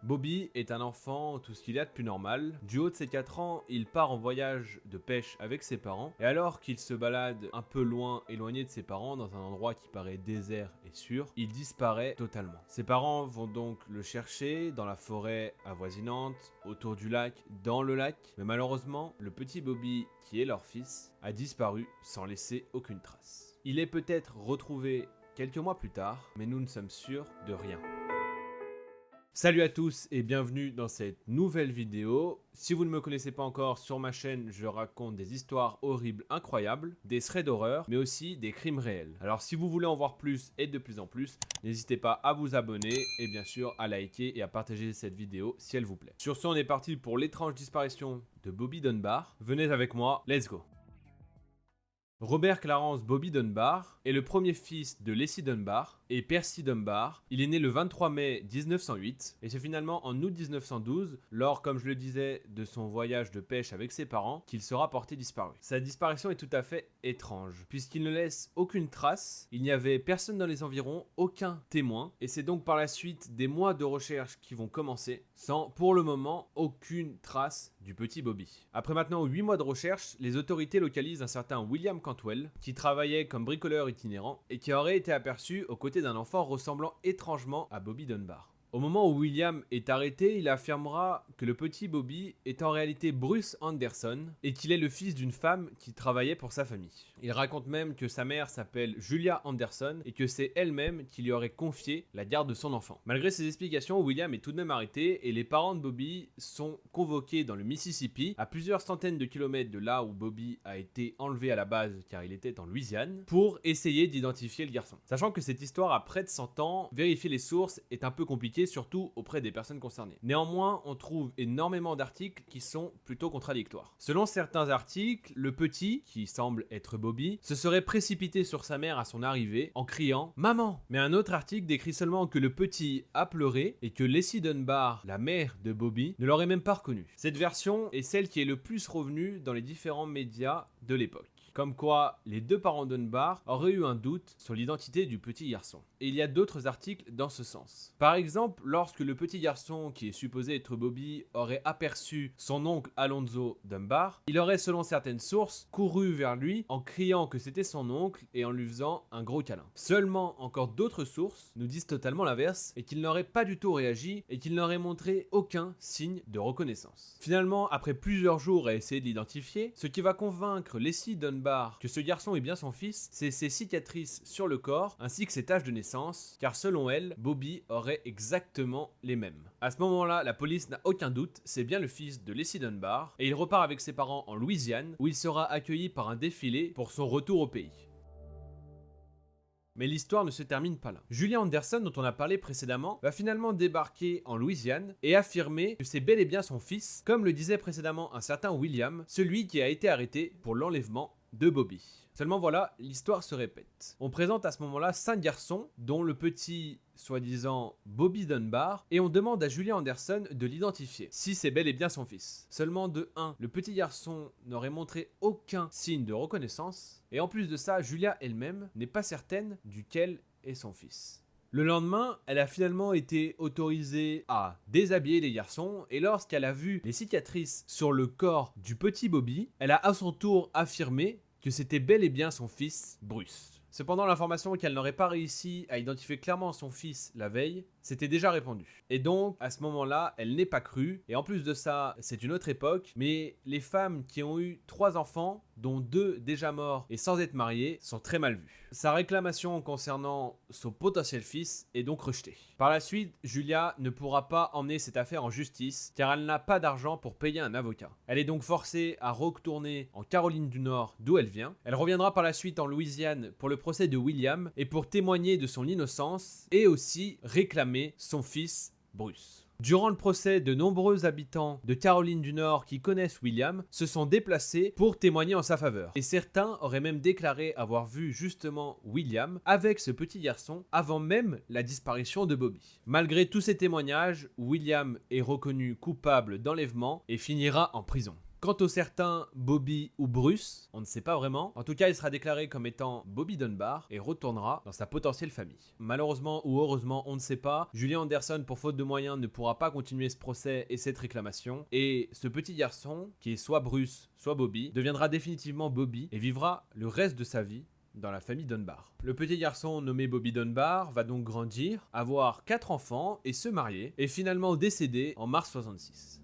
Bobby est un enfant, tout ce qu'il y a de plus normal. Du haut de ses 4 ans, il part en voyage de pêche avec ses parents. Et alors qu'il se balade un peu loin, éloigné de ses parents, dans un endroit qui paraît désert et sûr, il disparaît totalement. Ses parents vont donc le chercher dans la forêt avoisinante, autour du lac, dans le lac. Mais malheureusement, le petit Bobby, qui est leur fils, a disparu sans laisser aucune trace. Il est peut-être retrouvé quelques mois plus tard, mais nous ne sommes sûrs de rien. Salut à tous et bienvenue dans cette nouvelle vidéo. Si vous ne me connaissez pas encore, sur ma chaîne, je raconte des histoires horribles, incroyables, des threads d'horreur, mais aussi des crimes réels. Alors si vous voulez en voir plus et de plus en plus, n'hésitez pas à vous abonner et bien sûr à liker et à partager cette vidéo si elle vous plaît. Sur ce, on est parti pour l'étrange disparition de Bobby Dunbar. Venez avec moi, let's go! Robert Clarence Bobby Dunbar est le premier fils de Leslie Dunbar et Percy Dunbar. Il est né le 23 mai 1908 et c'est finalement en août 1912, lors, comme je le disais, de son voyage de pêche avec ses parents, qu'il sera porté disparu. Sa disparition est tout à fait étrange, puisqu'il ne laisse aucune trace, il n'y avait personne dans les environs, aucun témoin, et c'est donc par la suite des mois de recherche qui vont commencer, sans, pour le moment, aucune trace du petit Bobby. Après maintenant 8 mois de recherche, les autorités localisent un certain William Cantwell, qui travaillait comme bricoleur itinérant et qui aurait été aperçu aux côtés d'un enfant ressemblant étrangement à Bobby Dunbar. Au moment où William est arrêté, il affirmera que le petit Bobby est en réalité Bruce Anderson et qu'il est le fils d'une femme qui travaillait pour sa famille. Il raconte même que sa mère s'appelle Julia Anderson et que c'est elle-même qui lui aurait confié la garde de son enfant. Malgré ces explications, William est tout de même arrêté et les parents de Bobby sont convoqués dans le Mississippi, à plusieurs centaines de kilomètres de là où Bobby a été enlevé à la base car il était en Louisiane, pour essayer d'identifier le garçon. Sachant que cette histoire a près de 100 ans, vérifier les sources est un peu compliqué, surtout auprès des personnes concernées. Néanmoins, on trouve énormément d'articles qui sont plutôt contradictoires. Selon certains articles, le petit, qui semble être Bobby, se serait précipité sur sa mère à son arrivée en criant « Maman !» Mais un autre article décrit seulement que le petit a pleuré et que Leslie Dunbar, la mère de Bobby, ne l'aurait même pas reconnu. Cette version est celle qui est le plus revenue dans les différents médias de l'époque. Comme quoi, les deux parents Dunbar auraient eu un doute sur l'identité du petit garçon. Et il y a d'autres articles dans ce sens. Par exemple, lorsque le petit garçon, qui est supposé être Bobby, aurait aperçu son oncle Alonzo Dunbar, il aurait, selon certaines sources, couru vers lui en criant que c'était son oncle et en lui faisant un gros câlin. Seulement, encore d'autres sources nous disent totalement l'inverse et qu'il n'aurait pas du tout réagi et qu'il n'aurait montré aucun signe de reconnaissance. Finalement, après plusieurs jours à essayer de l'identifier, ce qui va convaincre Leslie Dunbar que ce garçon est bien son fils, c'est ses cicatrices sur le corps ainsi que ses taches de naissance, car selon elle, Bobby aurait exactement les mêmes. À ce moment-là, la police n'a aucun doute, c'est bien le fils de Leslie Dunbar, et il repart avec ses parents en Louisiane, où il sera accueilli par un défilé pour son retour au pays. Mais l'histoire ne se termine pas là. Julia Anderson, dont on a parlé précédemment, va finalement débarquer en Louisiane et affirmer que c'est bel et bien son fils, comme le disait précédemment un certain William, celui qui a été arrêté pour l'enlèvement de Bobby. Seulement voilà, l'histoire se répète. On présente à ce moment-là 5 garçons, dont le petit soi-disant Bobby Dunbar, et on demande à Julia Anderson de l'identifier, si c'est bel et bien son fils. Seulement de 1, le petit garçon n'aurait montré aucun signe de reconnaissance, et en plus de ça, Julia elle-même n'est pas certaine duquel est son fils. Le lendemain, elle a finalement été autorisée à déshabiller les garçons et lorsqu'elle a vu les cicatrices sur le corps du petit Bobby, elle a à son tour affirmé que c'était bel et bien son fils, Bruce. Cependant, l'information qu'elle n'aurait pas réussi à identifier clairement son fils la veille s'était déjà répandue. Et donc, à ce moment-là, elle n'est pas crue. Et en plus de ça, c'est une autre époque. Mais les femmes qui ont eu 3 enfants, dont 2 déjà morts et sans être mariées, sont très mal vues. Sa réclamation concernant son potentiel fils est donc rejetée. Par la suite, Julia ne pourra pas emmener cette affaire en justice car elle n'a pas d'argent pour payer un avocat. Elle est donc forcée à retourner en Caroline du Nord d'où elle vient. Elle reviendra par la suite en Louisiane pour le procès de William et pour témoigner de son innocence et aussi réclamer son fils Bruce. Durant le procès, de nombreux habitants de Caroline du Nord qui connaissent William se sont déplacés pour témoigner en sa faveur. Et certains auraient même déclaré avoir vu justement William avec ce petit garçon avant même la disparition de Bobby. Malgré tous ces témoignages, William est reconnu coupable d'enlèvement et finira en prison. Quant au certain Bobby ou Bruce, on ne sait pas vraiment. En tout cas, il sera déclaré comme étant Bobby Dunbar et retournera dans sa potentielle famille. Malheureusement ou heureusement, on ne sait pas. Julia Anderson, pour faute de moyens, ne pourra pas continuer ce procès et cette réclamation. Et ce petit garçon, qui est soit Bruce, soit Bobby, deviendra définitivement Bobby et vivra le reste de sa vie dans la famille Dunbar. Le petit garçon nommé Bobby Dunbar va donc grandir, avoir 4 enfants et se marier, et finalement décéder en mars 66.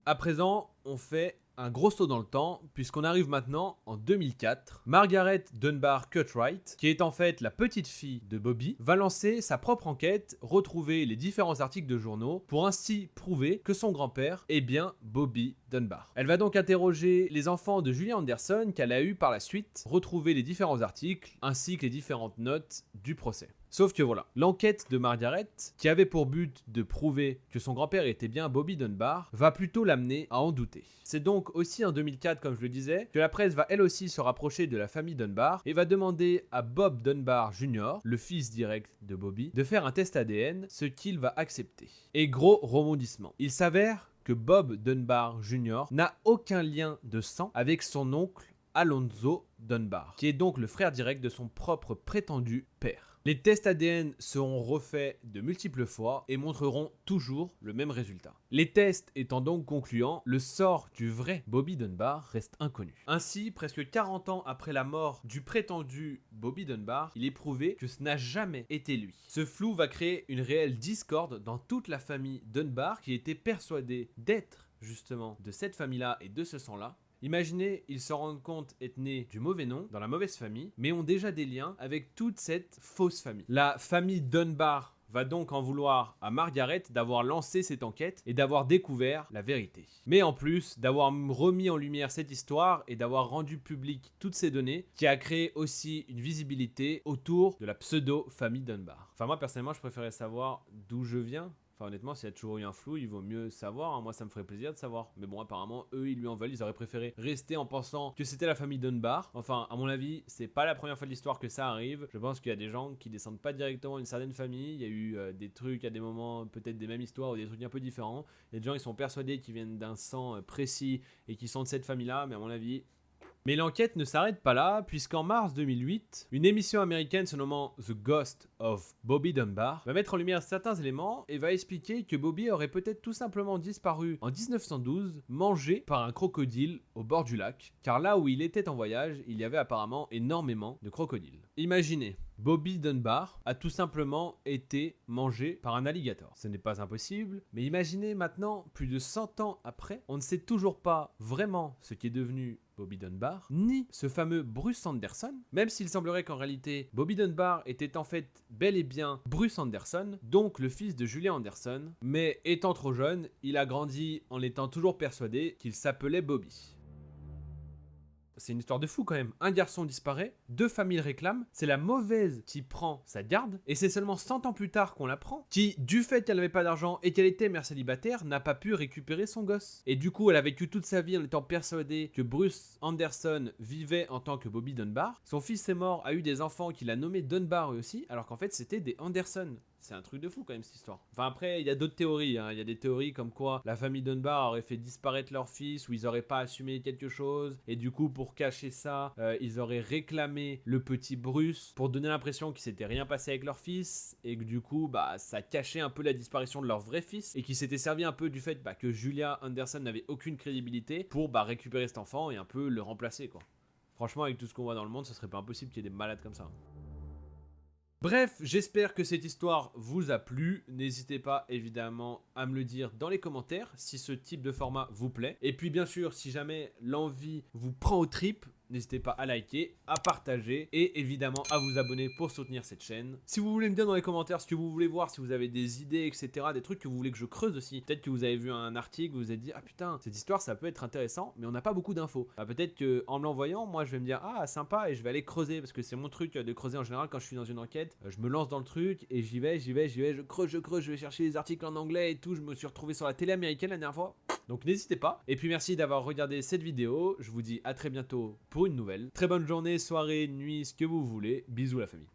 À présent, on fait un gros saut dans le temps, puisqu'on arrive maintenant en 2004. Margaret Dunbar Cutright, qui est en fait la petite fille de Bobby, va lancer sa propre enquête, retrouver les différents articles de journaux, pour ainsi prouver que son grand-père est bien Bobby Dunbar. Elle va donc interroger les enfants de Julia Anderson qu'elle a eu par la suite, retrouver les différents articles, ainsi que les différentes notes du procès. Sauf que voilà, l'enquête de Margaret, qui avait pour but de prouver que son grand-père était bien Bobby Dunbar, va plutôt l'amener à en douter. C'est donc aussi en 2004, comme je le disais, que la presse va elle aussi se rapprocher de la famille Dunbar et va demander à Bob Dunbar Jr., le fils direct de Bobby, de faire un test ADN, ce qu'il va accepter. Et gros rebondissement, il s'avère que Bob Dunbar Jr. n'a aucun lien de sang avec son oncle Alonzo Dunbar, qui est donc le frère direct de son propre prétendu père. Les tests ADN seront refaits de multiples fois et montreront toujours le même résultat. Les tests étant donc concluants, le sort du vrai Bobby Dunbar reste inconnu. Ainsi, presque 40 ans après la mort du prétendu Bobby Dunbar, il est prouvé que ce n'a jamais été lui. Ce flou va créer une réelle discorde dans toute la famille Dunbar qui était persuadée d'être justement de cette famille-là et de ce sang-là. Imaginez, ils se rendent compte être nés du mauvais nom, dans la mauvaise famille, mais ont déjà des liens avec toute cette fausse famille. La famille Dunbar va donc en vouloir à Margaret d'avoir lancé cette enquête et d'avoir découvert la vérité. Mais en plus, d'avoir remis en lumière cette histoire et d'avoir rendu public toutes ces données, qui a créé aussi une visibilité autour de la pseudo-famille Dunbar. Enfin moi personnellement, je préférais savoir d'où je viens. Enfin honnêtement, s'il y a toujours eu un flou, il vaut mieux savoir, hein. Moi ça me ferait plaisir de savoir. Mais bon, apparemment, eux ils lui en veulent, ils auraient préféré rester en pensant que c'était la famille Dunbar. Enfin, à mon avis, c'est pas la première fois de l'histoire que ça arrive. Je pense qu'il y a des gens qui descendent pas directement d'une certaine famille. Il y a eu des trucs à des moments, peut-être des mêmes histoires ou des trucs un peu différents. Il y a des gens qui sont persuadés qu'ils viennent d'un sang précis et qui sont de cette famille-là, mais à mon avis... Mais l'enquête ne s'arrête pas là, puisqu'en mars 2008, une émission américaine se nommant The Ghost of Bobby Dunbar va mettre en lumière certains éléments et va expliquer que Bobby aurait peut-être tout simplement disparu en 1912, mangé par un crocodile au bord du lac, car là où il était en voyage, il y avait apparemment énormément de crocodiles. Imaginez, Bobby Dunbar a tout simplement été mangé par un alligator. Ce n'est pas impossible, mais imaginez maintenant, plus de 100 ans après, on ne sait toujours pas vraiment ce qui est devenu Bobby Dunbar, ni ce fameux Bruce Anderson, même s'il semblerait qu'en réalité, Bobby Dunbar était en fait bel et bien Bruce Anderson, donc le fils de Julia Anderson, mais étant trop jeune, il a grandi en étant toujours persuadé qu'il s'appelait Bobby. C'est une histoire de fou quand même. Un garçon disparaît, 2 familles réclament, c'est la mauvaise qui prend sa garde, et c'est seulement 100 ans plus tard qu'on la prend, qui, du fait qu'elle n'avait pas d'argent et qu'elle était mère célibataire, n'a pas pu récupérer son gosse. Et du coup, elle a vécu toute sa vie en étant persuadée que Bruce Anderson vivait en tant que Bobby Dunbar. Son fils est mort, a eu des enfants qu'il a nommés Dunbar eux aussi, alors qu'en fait c'était des Anderson. C'est un truc de fou quand même cette histoire. Enfin après, il y a d'autres théories, hein. Il y a des théories comme quoi la famille Dunbar aurait fait disparaître leur fils ou ils auraient pas assumé quelque chose. Et du coup, pour cacher ça, ils auraient réclamé le petit Bruce pour donner l'impression qu'il s'était rien passé avec leur fils. Et que du coup, bah, ça cachait un peu la disparition de leur vrai fils. Et qui s'était servi un peu du fait que Julia Anderson n'avait aucune crédibilité pour récupérer cet enfant et un peu le remplacer quoi. Franchement, avec tout ce qu'on voit dans le monde, ce serait pas impossible qu'il y ait des malades comme ça. Bref, j'espère que cette histoire vous a plu. N'hésitez pas évidemment à me le dire dans les commentaires si ce type de format vous plaît. Et puis bien sûr, si jamais l'envie vous prend aux tripes, n'hésitez pas à liker, à partager et évidemment à vous abonner pour soutenir cette chaîne. Si vous voulez me dire dans les commentaires ce que vous voulez voir, si vous avez des idées, etc., des trucs que vous voulez que je creuse aussi, peut-être que vous avez vu un article, vous vous êtes dit « Ah putain, cette histoire ça peut être intéressant, mais on n'a pas beaucoup d'infos. » Peut-être qu'en me l'envoyant, moi je vais me dire « Ah sympa » et je vais aller creuser parce que c'est mon truc de creuser en général quand je suis dans une enquête. Je me lance dans le truc et j'y vais, je creuse, je vais chercher les articles en anglais et tout. Je me suis retrouvé sur la télé américaine la dernière fois. Donc n'hésitez pas. Et puis merci d'avoir regardé cette vidéo. Je vous dis à très bientôt pour une nouvelle. Très bonne journée, soirée, nuit, ce que vous voulez. Bisous la famille.